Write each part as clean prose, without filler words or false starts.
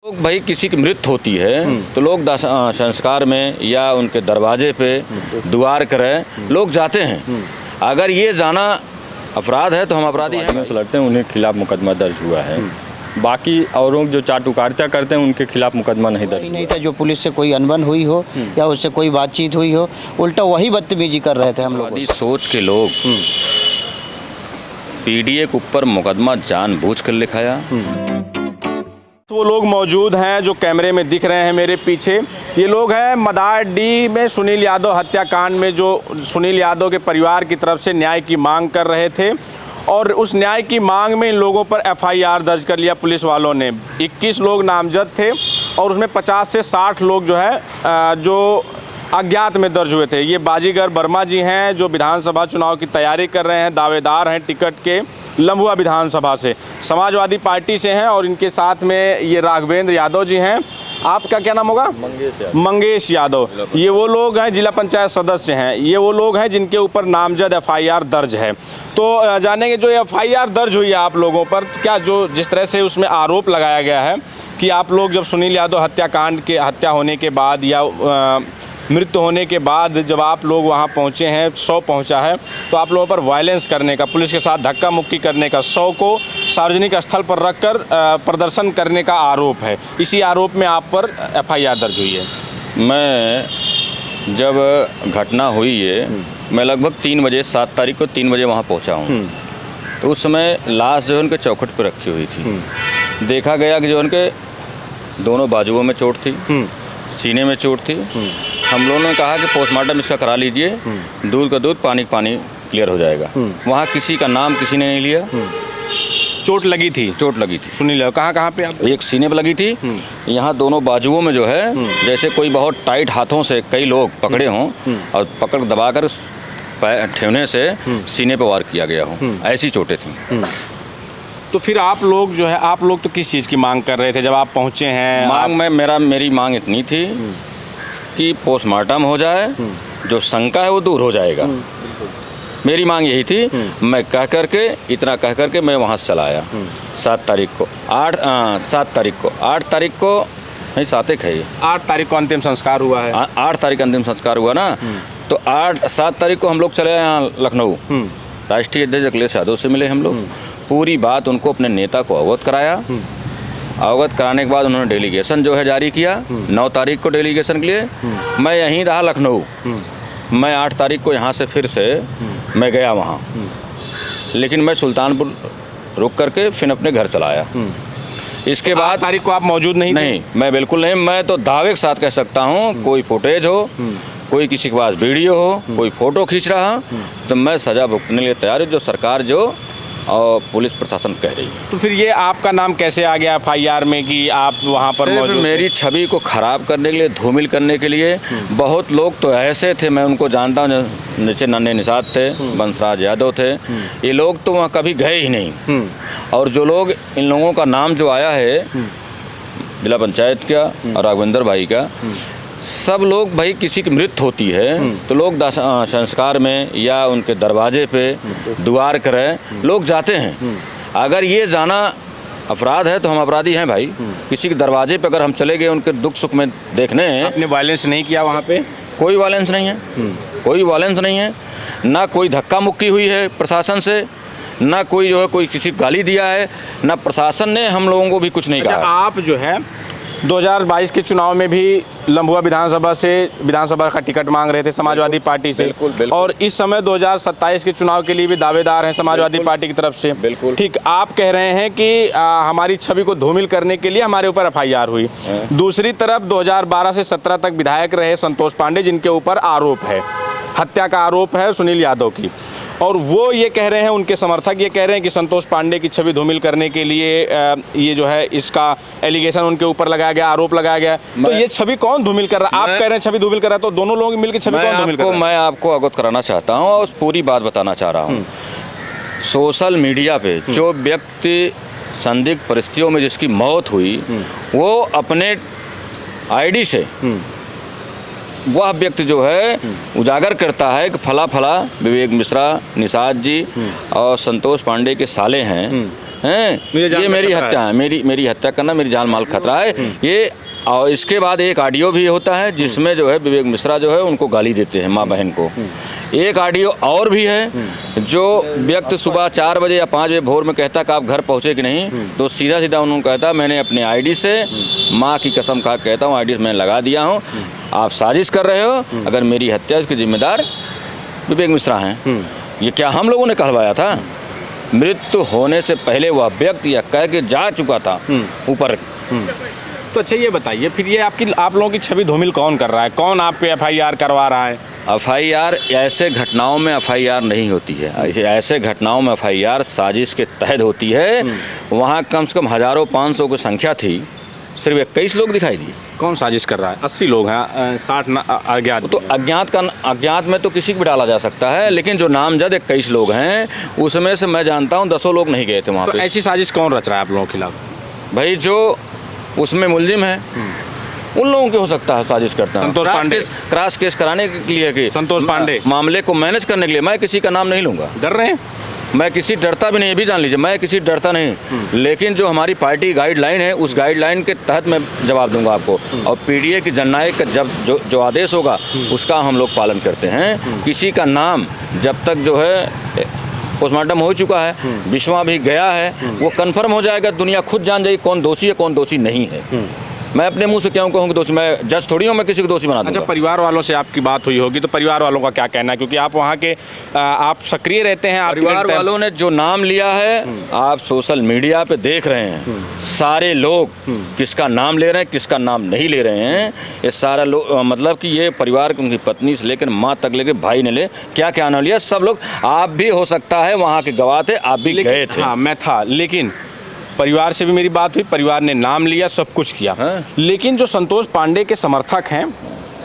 लोग भाई किसी की मृत्यु होती है तो लोग संस्कार में या उनके दरवाजे पे दुआर करें लोग जाते हैं। अगर ये जाना अपराध है तो हम अपराधी हैं। लड़ते हैं उन्हें खिलाफ मुकदमा दर्ज हुआ है। बाकी औरों जो चाटुकारिता करते हैं उनके खिलाफ मुकदमा नहीं दर्ज नहीं था। जो पुलिस से कोई अनबन हुई हो या उससे कोई बातचीत हुई हो, उल्टा वही बदतमीजी कर रहे थे हम लोग। सोच के लोग पीडीए के ऊपर मुकदमा जानबूझकर लिखाया। तो वो लोग मौजूद हैं जो कैमरे में दिख रहे हैं मेरे पीछे। ये लोग हैं मदारडीह में सुनील यादव हत्याकांड में जो सुनील यादव के परिवार की तरफ से न्याय की मांग कर रहे थे, और उस न्याय की मांग में इन लोगों पर एफआईआर दर्ज कर लिया पुलिस वालों ने। 21 लोग नामजद थे और उसमें 50 से 60 लोग जो है जो अज्ञात में दर्ज हुए थे। ये बाजीगर वर्मा जी हैं जो विधानसभा चुनाव की तैयारी कर रहे हैं, दावेदार हैं टिकट के लम्बुआ विधानसभा से, समाजवादी पार्टी से हैं। और इनके साथ में ये राघवेंद्र यादव जी हैं। आपका क्या नाम होगा? मंगेश यादव। ये वो लोग हैं, जिला पंचायत सदस्य हैं। ये वो लोग हैं जिनके ऊपर नामजद एफआईआर दर्ज है। तो जानेंगे जो एफआईआर दर्ज हुई है आप लोगों पर, क्या जो जिस तरह से उसमें आरोप लगाया गया है कि आप लोग जब सुनील यादव हत्याकांड के हत्या होने के बाद या मृत्यु होने के बाद जब आप लोग वहाँ पहुँचे हैं, 100 पहुँचा है, तो आप लोगों पर वायलेंस करने का, पुलिस के साथ धक्का मुक्की करने का, 100 को सार्वजनिक स्थल पर रखकर प्रदर्शन करने का आरोप है। इसी आरोप में आप पर एफआईआर दर्ज हुई है। मैं जब घटना हुई है मैं लगभग 3 बजे 7 तारीख को 3 बजे वहाँ पहुँचा हूँ। तो उस समय लाश जो है उनके चौखट पर रखी हुई थी। देखा गया कि जो उनके दोनों बाजुओं में चोट थी, सीने में चोट थी। हम लोगों ने कहा कि पोस्टमार्टम इसका करा लीजिए, दूध का दूध पानी का पानी क्लियर हो जाएगा। वहाँ किसी का नाम किसी ने नहीं लिया। चोट लगी थी? चोट लगी थी। सुनील यादव कहाँ कहाँ पे आप? एक सीने पे लगी थी, यहाँ दोनों बाजुओं में जो है जैसे कोई बहुत टाइट हाथों से कई लोग पकड़े हों और पकड़ दबाकर ठेवने से सीने पे वार किया गया हो, ऐसी चोटें थी। तो फिर आप लोग जो है, आप लोग तो किस चीज़ की मांग कर रहे थे जब आप पहुँचे हैं? मांग में मेरी मांग इतनी थी कि पोस्टमार्टम हो जाए, जो शंका है वो दूर हो जाएगा। मेरी मांग यही थी। मैं कह करके मैं वहाँ से चला आया 7 तारीख को। 8 तारीख को नहीं, 7 है ये। 8 तारीख को अंतिम संस्कार हुआ है। 8 तारीख अंतिम संस्कार हुआ ना। तो 7 तारीख को हम लोग चले यहाँ लखनऊ, राष्ट्रीय अध्यक्ष अखिलेश यादव से मिले हम लोग। पूरी बात उनको अपने नेता को अवगत कराया। अवगत कराने के बाद उन्होंने डेलीगेशन जो है जारी किया 9 तारीख को डेलीगेशन के लिए। मैं यहीं रहा लखनऊ। मैं 8 तारीख को यहाँ से फिर से मैं गया वहाँ, लेकिन मैं सुल्तानपुर रुक करके फिर अपने घर चला आया। इसके बाद 8 तारीख को आप मौजूद नहीं थे? नहीं, मैं बिल्कुल नहीं। मैं तो दावे के साथ कह सकता हूँ, कोई फुटेज हो, कोई किसी के पास वीडियो हो, कोई फ़ोटो खींच रहा, तो मैं सज़ा भुगतने के लिए तैयार हूँ, जो सरकार जो और पुलिस प्रशासन कह रही है। तो फिर ये आपका नाम कैसे आ गया एफआईआर में कि आप वहाँ पर मौजूद? मेरी छवि को ख़राब करने के लिए, धूमिल करने के लिए। बहुत लोग तो ऐसे थे, मैं उनको जानता हूँ, जैसे नन्हे निषाद थे, बंसराज यादव थे। ये लोग तो वहाँ कभी गए ही नहीं। और जो लोग, इन लोगों का नाम जो आया है जिला पंचायत का और राघवेंद्र भाई का, सब लोग भाई किसी की मृत्यु होती है तो लोग संस्कार में या उनके दरवाजे पे दुआर करें लोग जाते हैं। अगर ये जाना अपराध है तो हम अपराधी हैं भाई। किसी के दरवाजे पे अगर हम चले गए उनके दुख सुख में देखने। आपने वायलेंस नहीं किया वहाँ पे? कोई वायलेंस नहीं है, कोई वायलेंस नहीं है। ना कोई धक्का मुक्की हुई है प्रशासन से, ना कोई जो है कोई किसी गाली दिया है, ना प्रशासन ने हम लोगों को भी कुछ नहीं कहा। आप जो है 2022 के चुनाव में भी लम्बुआ विधानसभा का टिकट मांग रहे थे समाजवादी पार्टी से। बिल्कुल। और इस समय 2027 के चुनाव के लिए भी दावेदार हैं समाजवादी पार्टी की तरफ से। बिल्कुल ठीक। आप कह रहे हैं कि हमारी छवि को धूमिल करने के लिए हमारे ऊपर एफआईआर हुई। दूसरी तरफ 2012 से 17 तक विधायक रहे संतोष पांडे, जिनके ऊपर आरोप है, हत्या का आरोप है सुनील यादव की, और वो ये कह रहे हैं, उनके समर्थक ये कह रहे हैं कि संतोष पांडे की छवि धूमिल करने के लिए ये जो है इसका एलिगेशन उनके ऊपर लगाया गया, आरोप लगाया गया। तो ये छवि कौन धूमिल कर रहा है? आप कह रहे हैं छवि धूमिल कर रहा है, तो दोनों लोग मिलकर छवि कौन धूमिल कर रहा है? मैं आपको अवगत कराना चाहता हूँ और पूरी बात बताना चाह रहा हूँ। सोशल मीडिया पे जो व्यक्ति संदिग्ध परिस्थितियों में जिसकी मौत हुई, वो अपने आईडी से वह व्यक्ति जो है उजागर करता है कि फला फला विवेक मिश्रा, निषाद जी और संतोष पांडे के साले हैं, हैं, मुझे जान ये का मेरी खतरा हत्या है, मेरी हत्या करना, मेरी जान माल खतरा है ये। और इसके बाद एक ऑडियो भी होता है जिसमें जो है विवेक मिश्रा जो है उनको गाली देते हैं माँ बहन को। एक ऑडियो और भी है जो व्यक्ति सुबह 4 बजे या 5 बजे भोर में कहता कि आप घर पहुँचे कि नहीं, तो सीधा सीधा उन्होंने कहता मैंने अपने आईडी से माँ की कसम खा कहता हूँ आईडी मैंने लगा दिया हूँ, आप साजिश कर रहे हो, अगर मेरी हत्या उसके जिम्मेदार विवेक मिश्रा हैं। ये क्या हम लोगों ने कहलवाया था? मृत्यु होने से पहले वह व्यक्ति यह कह के जा चुका था ऊपर। तो अच्छा ये बताइए फिर ये आप लोगों की छवि धूमिल कौन कर रहा है? कौन आप पे FIR करवा रहा है? FIR ऐसे घटनाओं में FIR नहीं होती है, ऐसे घटनाओं में FIR साजिश के तहत होती है। वहाँ कम से कम हज़ारों 500 की संख्या थी, सिर्फ 21 लोग दिखाई दिए। कौन साजिश कर रहा है? 80 लोग हैं, 60 अज्ञात। तो अज्ञात में तो किसी को भी डाला जा सकता है, लेकिन जो नामजद 21 लोग हैं उसमें से मैं जानता हूँ 10 लोग नहीं गए थे वहाँ तो पे। ऐसी साजिश कौन रच रहा है आप लोगों के खिलाफ? भाई जो उसमें मुलजिम है उन लोगों के हो सकता है साजिश करता है। संतोष पांडे क्रॉस केस कराने के लिए कि संतोष पांडे मामले को मैनेज करने के लिए मैं किसी का नाम नहीं लूँगा। डर रहे हैं? मैं किसी डरता भी नहीं, ये भी जान लीजिए, मैं किसी डरता नहीं, लेकिन जो हमारी पार्टी गाइडलाइन है उस गाइडलाइन के तहत मैं जवाब दूंगा आपको। और PDA की जननायक का जब जो आदेश होगा उसका हम लोग पालन करते हैं। किसी का नाम जब तक जो है पोस्टमार्टम हो चुका है, विश्वा भी गया है, वो कन्फर्म हो जाएगा, दुनिया खुद जान जाएगी कौन दोषी है कौन दोषी नहीं है। मैं अपने मुंह से क्यों कहूँ कि दोषी, मैं जज थोड़ी हूँ मैं किसी को दोषी बना दूंगा। अच्छा, परिवार वालों से आपकी बात हुई होगी, तो परिवार वालों का क्या कहना है? क्योंकि आप वहाँ के आप सक्रिय रहते हैं। परिवार वालों ने जो नाम लिया है आप सोशल मीडिया पे देख रहे हैं, सारे लोग किसका नाम ले रहे हैं किसका नाम नहीं ले रहे हैं, ये सारा लोग मतलब कि ये परिवार की उनकी पत्नी से लेकर माँ तक लेकर भाई ने ले क्या क्या नाम लिया, सब लोग। आप भी हो सकता है वहाँ के गवाह थे, आप भी गए थे। हाँ मैं था, लेकिन परिवार से भी मेरी बात हुई, परिवार ने नाम लिया, सब कुछ किया। लेकिन जो संतोष पांडे के समर्थक हैं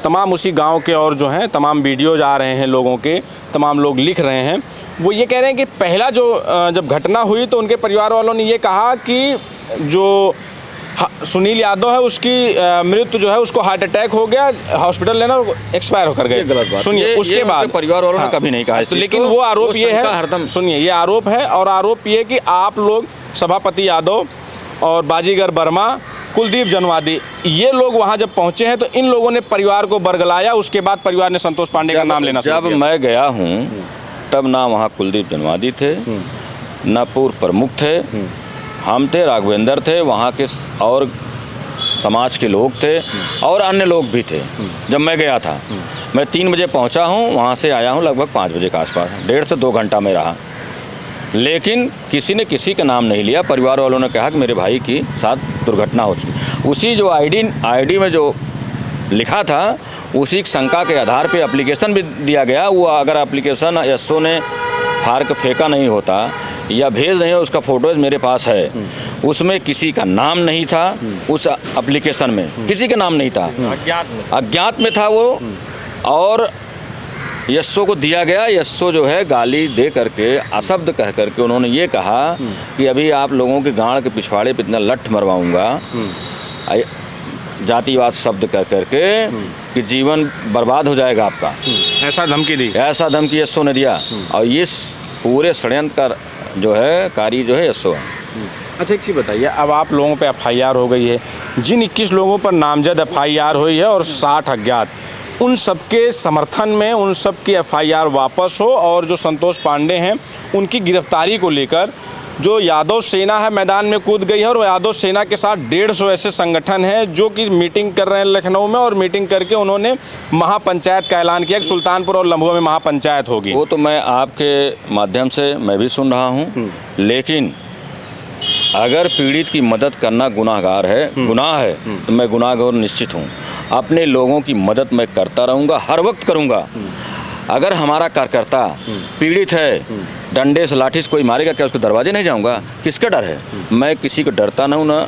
तमाम उसी गांव के, और जो हैं तमाम वीडियोज आ रहे हैं लोगों के, तमाम लोग लिख रहे हैं, वो ये कह रहे हैं कि पहला जो जब घटना हुई तो उनके परिवार वालों ने ये कहा कि जो सुनील यादव है उसकी मृत्यु जो है उसको हार्ट अटैक हो गया, हॉस्पिटल लेना एक्सपायर होकर गए। गलत बात। सुनिए, उसके बाद परिवार वालों ने कभी नहीं कहा, तो लेकिन वो आरोप ये है, सुनिए ये आरोप है, और आरोप ये कि आप लोग सभापति यादव और बाजीगर वर्मा, कुलदीप जनवादी, ये लोग वहाँ जब पहुँचे हैं तो इन लोगों ने परिवार को बरगलाया। उसके बाद परिवार ने संतोष पांडे का नाम लेना शुरू किया। जब मैं गया हूँ तब ना वहाँ कुलदीप जनवादी थे, ना पूर्व प्रमुख थे, हम थे, राघवेंद्र थे, वहाँ के और समाज के लोग थे और अन्य लोग भी थे। जब मैं गया था मैं 3 बजे पहुँचा हूँ, वहाँ से आया हूँ लगभग 5 बजे के आसपास, 1.5 से 2 घंटा में रहा, लेकिन किसी ने किसी का नाम नहीं लिया। परिवार वालों ने कहा कि मेरे भाई की साथ दुर्घटना हो चुकी। उसी जो आईडी में जो लिखा था उसी की शंका के आधार पे एप्लीकेशन भी दिया गया। वो अगर एप्लीकेशन एसओ ने फाड़ के फेंका नहीं होता या भेज नहीं हो, उसका फोटोज मेरे पास है, उसमें किसी का नाम नहीं था, उस एप्लीकेशन में किसी का नाम नहीं था, अज्ञात में था वो। और यस्सो को दिया गया, यस्सो जो है गाली दे करके, अशब्द कह करके उन्होंने ये कहा कि अभी आप लोगों के गांड के पिछवाड़े पे इतना लठ मरवाऊंगा, जातिवाद शब्द कह करके कि जीवन बर्बाद हो जाएगा आपका। ऐसा धमकी दी, ऐसा धमकी यस्सो ने दिया। और ये पूरे षड्यंत्र का जो है कारी जो है यस्सो है। अच्छा एक चीज़ बताइए, अब आप लोगों पे FIR हो गई है, जिन 21 लोगों पर नामजद FIR हुई है और 60 अज्ञात, उन सबके समर्थन में उन सब की FIR वापस हो, और जो संतोष पांडे हैं उनकी गिरफ्तारी को लेकर जो यादव सेना है मैदान में कूद गई है, और यादव सेना के साथ 150 ऐसे संगठन हैं जो कि मीटिंग कर रहे हैं लखनऊ में, और मीटिंग करके उन्होंने महापंचायत का ऐलान किया कि सुल्तानपुर और लम्बुआ में महापंचायत होगी। वो तो मैं आपके माध्यम से मैं भी सुन रहा हूँ, लेकिन अगर पीड़ित की मदद करना गुनाहगार है, गुनाह है, तो मैं गुनाहगार निश्चित हूँ। अपने लोगों की मदद मैं करता रहूँगा, हर वक्त करूँगा। अगर हमारा कार्यकर्ता पीड़ित है, डंडे से लाठी से कोई मारेगा, क्या उसके दरवाजे नहीं जाऊँगा? किसका डर है? मैं किसी को डरता ना हूँ, ना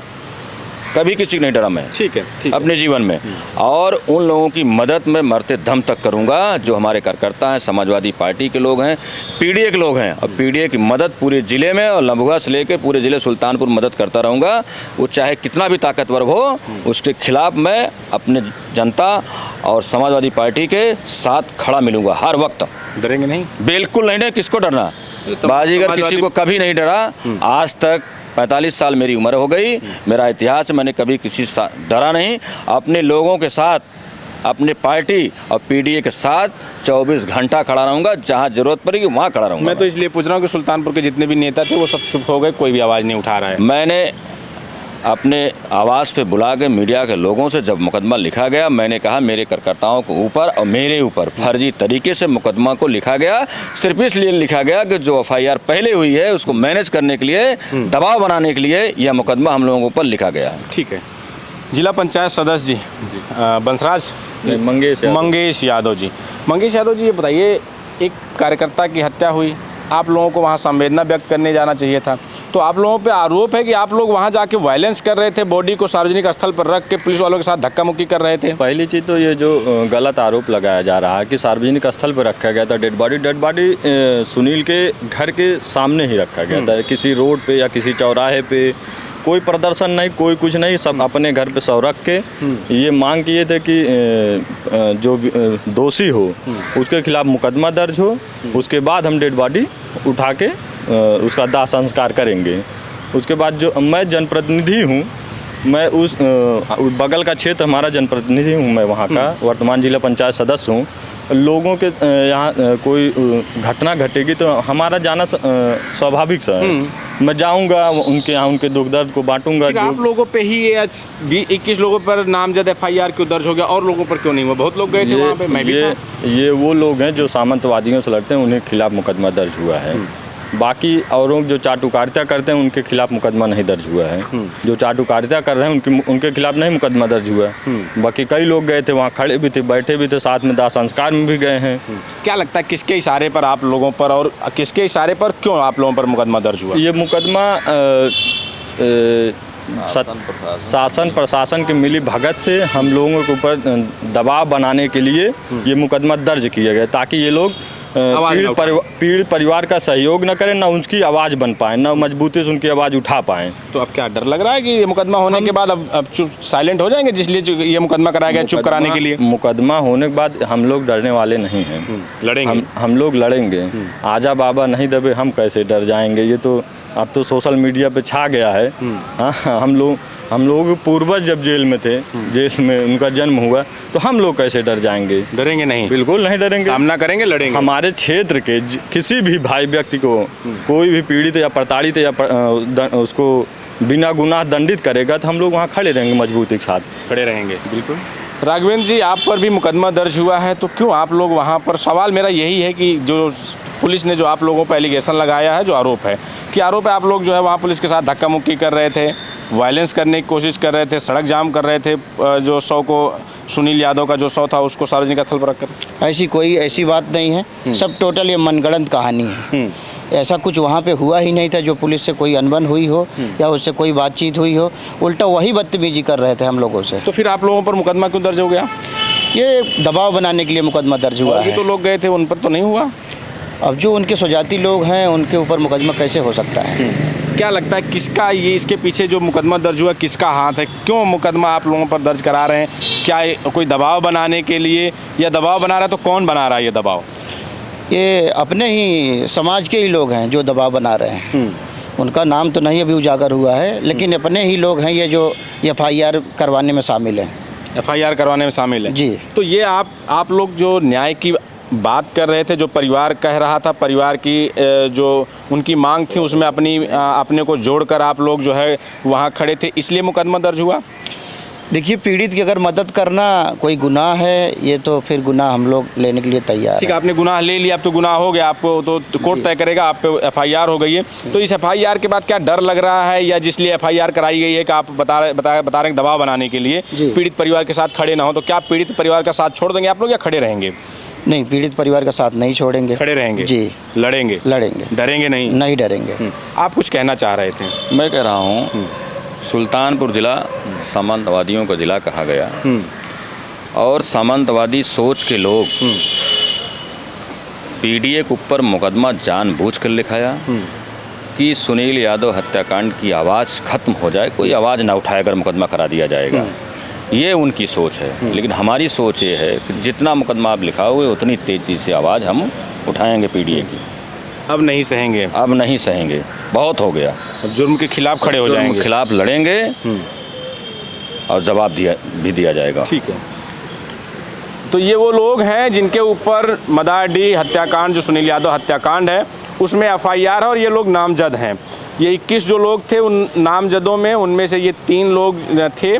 कभी किसी को नहीं डरा मैं, ठीक है अपने जीवन में। और उन लोगों की मदद मैं मरते दम तक करूंगा जो हमारे कार्यकर्ता हैं, समाजवादी पार्टी के लोग हैं, PDA के लोग हैं। और PDA की मदद पूरे ज़िले में और लम्बुआ से लेकर पूरे ज़िले सुल्तानपुर मदद करता रहूँगा। वो चाहे कितना भी ताकतवर हो, उसके खिलाफ मैं अपने जनता और समाजवादी पार्टी के साथ खड़ा मिलूँगा हर वक्त। डरेंगे नहीं? बिल्कुल नहीं, किसको डरना। बाजीगर किसी को कभी नहीं डरा। आज तक 45 साल मेरी उम्र हो गई, मेरा इतिहास है, मैंने कभी किसी से डरा नहीं। अपने लोगों के साथ, अपने पार्टी और पीडीए के साथ 24 घंटा खड़ा रहूँगा, जहाँ जरूरत पड़ेगी वहाँ खड़ा रहूँगा। मैं तो इसलिए पूछ रहा हूँ कि सुल्तानपुर के जितने भी नेता थे वो सब चुप हो गए, कोई भी आवाज़ नहीं उठा रहा है। मैंने अपने आवाज़ पे बुला के मीडिया के लोगों से जब मुकदमा लिखा गया, मैंने कहा मेरे कार्यकर्ताओं के ऊपर और मेरे ऊपर फर्जी तरीके से मुकदमा को लिखा गया। सिर्फ इसलिए लिखा गया कि जो एफआईआर पहले हुई है उसको मैनेज करने के लिए, दबाव बनाने के लिए यह मुकदमा हम लोगों के ऊपर लिखा गया है। ठीक है। जिला पंचायत सदस्य जी बंसराज मंगेश यादव जी, मंगेश यादव जी, ये बताइए, एक कार्यकर्ता की हत्या हुई, आप लोगों को वहाँ संवेदना व्यक्त करने जाना चाहिए था, तो आप लोगों पे आरोप है कि आप लोग वहाँ जाके वायलेंस कर रहे थे, बॉडी को सार्वजनिक स्थल पर रख के पुलिस वालों के साथ धक्का मुक्की कर रहे थे। पहली चीज़ तो ये जो गलत आरोप लगाया जा रहा है कि सार्वजनिक स्थल पर रखा गया था डेड बॉडी सुनील के घर के सामने ही रखा गया था, किसी रोड पे या किसी चौराहे पे कोई प्रदर्शन नहीं, कोई कुछ नहीं, सब अपने घर पे सौ रख के ये मांग किए थे कि जो दोषी हो उसके खिलाफ मुकदमा दर्ज हो, उसके बाद हम डेड बॉडी उठा के उसका दाह संस्कार करेंगे। उसके बाद जो मैं जनप्रतिनिधि हूँ, मैं उस बगल का क्षेत्र हमारा जनप्रतिनिधि हूँ, मैं वहाँ का वर्तमान जिला पंचायत सदस्य हूँ। लोगों के यहाँ कोई घटना घटेगी तो हमारा जाना स्वाभाविक सा है। मैं जाऊँगा उनके यहाँ, उनके दुख दर्द को बांटूंगा। आप लोगों पे ही ये 21 लोगों पर नामजद एफआईआर क्यों दर्ज हो गया, और लोगों पर क्यों नहीं हुआ? बहुत लोग गए थे वहाँ पे, मैं भी था। ये वो लोग हैं जो सामंतवादियों से लड़ते हैं, उन्हें खिलाफ मुकदमा दर्ज हुआ है। बाकी औरों जो चाटुकारिता करते हैं उनके खिलाफ मुकदमा नहीं दर्ज हुआ है। जो चाटुकारिता कर रहे हैं उनके खिलाफ नहीं मुकदमा दर्ज हुआ है। बाकी कई लोग गए थे वहाँ, खड़े भी थे, बैठे भी थे, साथ में दाह संस्कार में भी गए हैं। क्या लगता है किसके इशारे पर आप लोगों पर, और किसके इशारे पर क्यों आप लोगों पर मुकदमा दर्ज हुआ? ये मुकदमा शासन प्रशासन की मिली भगत से हम लोगों के ऊपर दबाव बनाने के लिए ये मुकदमा दर्ज किया गया, ताकि ये लोग पीड़ित परिवार का सहयोग न करें, ना उनकी आवाज़ बन पाएँ, ना मजबूती से उनकी आवाज़ उठा पाएँ। तो अब क्या डर लग रहा है कि ये मुकदमा होने के बाद अब चुप साइलेंट हो जाएंगे, जिसलिए ये मुकदमा कराया गया चुप कराने के लिए? मुकदमा होने के बाद हम लोग डरने वाले नहीं हैं, लड़ेंगे, हम लोग लड़ेंगे। आजा बाबा नहीं दबे, हम कैसे डर जाएंगे? ये तो अब तो सोशल मीडिया पे छा गया है। हाँ, हम लोग पूर्वज जब जेल में थे, जेल में उनका जन्म हुआ, तो हम लोग कैसे डर जाएंगे? डरेंगे नहीं, बिल्कुल नहीं डरेंगे, सामना करेंगे, लड़ेंगे। हमारे क्षेत्र के किसी भी भाई व्यक्ति को कोई भी पीड़ित या प्रताड़ित या उसको बिना गुनाह दंडित करेगा तो हम लोग वहाँ खड़े रहेंगे, मजबूती के साथ खड़े रहेंगे। बिल्कुल। राघवेंद्र जी, आप पर भी मुकदमा दर्ज हुआ है, तो क्यों आप लोग वहाँ पर? सवाल मेरा यही है कि जो पुलिस ने जो आप लोगों पर एलिगेशन लगाया है, जो आरोप है कि आरोप है आप लोग जो है वहाँ पुलिस के साथ धक्का मुक्की कर रहे थे, वायलेंस करने की कोशिश कर रहे थे, सड़क जाम कर रहे थे, जो शव को, सुनील यादव का जो शव था उसको सार्वजनिक स्थल पर रखकर? ऐसी बात नहीं है, सब टोटल ये मनगढ़ंत कहानी है। ऐसा कुछ वहाँ पे हुआ ही नहीं था। जो पुलिस से कोई अनबन हुई हो या उससे कोई बातचीत हुई हो, उल्टा वही बदतमीजी कर रहे थे हम लोगों से। तो फिर आप लोगों पर मुकदमा क्यों दर्ज हो गया? ये दबाव बनाने के लिए मुकदमा दर्ज हुआ है। तो लोग गए थे, उन पर तो नहीं हुआ? अब जो उनके स्वजाती लोग हैं उनके ऊपर मुकदमा कैसे हो सकता है? क्या लगता है किसका ये इसके पीछे जो मुकदमा दर्ज हुआ किसका हाथ है? क्यों मुकदमा आप लोगों पर दर्ज करा रहे हैं? क्या कोई दबाव बनाने के लिए, या दबाव बना रहा है तो कौन बना रहा है ये दबाव? ये अपने ही समाज के ही लोग हैं जो दबाव बना रहे हैं। उनका नाम तो नहीं अभी उजागर हुआ है, लेकिन अपने ही लोग हैं ये जो एफआईआर करवाने में शामिल हैं। एफआईआर करवाने में शामिल है जी। तो ये आप लोग जो न्याय की बात कर रहे थे, जो परिवार कह रहा था, परिवार की जो उनकी मांग थी उसमें अपने को जोड़कर आप लोग जो है वहाँ खड़े थे, इसलिए मुकदमा दर्ज हुआ? देखिए, पीड़ित की अगर मदद करना कोई गुनाह है, ये तो फिर गुनाह हम लोग लेने के लिए तैयार। ठीक है, आपने गुनाह ले लिया, अब तो गुनाह हो गया, आपको तो कोर्ट तय करेगा, आप पे एफआईआर हो गई है। तो इस एफआईआर के बाद क्या डर लग रहा है, या जिसलिए एफआईआर कराई गई है कि आप बता रहे हैं दबाव बनाने के लिए पीड़ित परिवार के साथ खड़े ना हो, तो क्या पीड़ित परिवार का साथ छोड़ देंगे आप लोग या खड़े रहेंगे? नहीं, पीड़ित परिवार का साथ नहीं छोड़ेंगे, खड़े रहेंगे जी। लड़ेंगे, डरेंगे नहीं? नहीं डरेंगे। आप कुछ कहना चाह रहे थे? मैं कह रहा हूँ, सुल्तानपुर ज़िला सामंतवादियों का ज़िला कहा गया, और सामंतवादी सोच के लोग पीडीए के ऊपर मुकदमा जानबूझकर लिखाया कि सुनील यादव हत्याकांड की आवाज़ ख़त्म हो जाए, कोई आवाज़ ना उठाए अगर मुकदमा करा दिया जाएगा। ये उनकी सोच है, लेकिन हमारी सोच ये है कि जितना मुकदमा आप लिखाओगे उतनी तेज़ी से आवाज़ हम उठाएंगे पीडीए की। अब नहीं सहेंगे, अब नहीं सहेंगे, बहुत हो गया। जुर्म के खिलाफ खड़े हो जुर्म जाएंगे। के खिलाफ लड़ेंगे और जवाब दिया जाएगा। ठीक है। तो ये वो लोग हैं जिनके ऊपर मदारडीह हत्याकांड, जो सुनील यादव हत्याकांड है, उसमें एफआईआर है और ये लोग नामजद हैं। ये 21 जो लोग थे उन नामजदों में, उनमें से ये 3 लोग थे।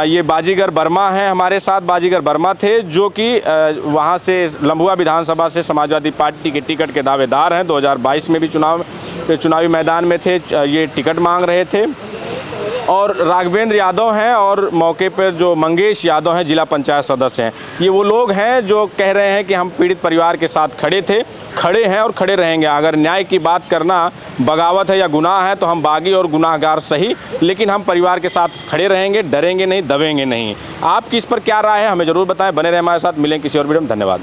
ये बाजीगर वर्मा हैं हमारे साथ। बाजीगर वर्मा थे जो कि वहाँ से लम्बुआ विधानसभा से समाजवादी पार्टी के टिकट के दावेदार हैं। 2022 में भी चुनावी मैदान में थे, ये टिकट मांग रहे थे। और राघवेंद्र यादव हैं और मौके पर जो मंगेश यादव हैं, जिला पंचायत सदस्य हैं। ये वो लोग हैं जो कह रहे हैं कि हम पीड़ित परिवार के साथ खड़े हैं और खड़े रहेंगे। अगर न्याय की बात करना बगावत है या गुनाह है तो हम बागी और गुनाहगार सही, लेकिन हम परिवार के साथ खड़े रहेंगे, डरेंगे नहीं, दबेंगे नहीं। आपकी इस पर क्या राय है, हमें ज़रूर बताएं। बने रहें हमारे साथ, मिलें किसी और वीडियो में। धन्यवाद।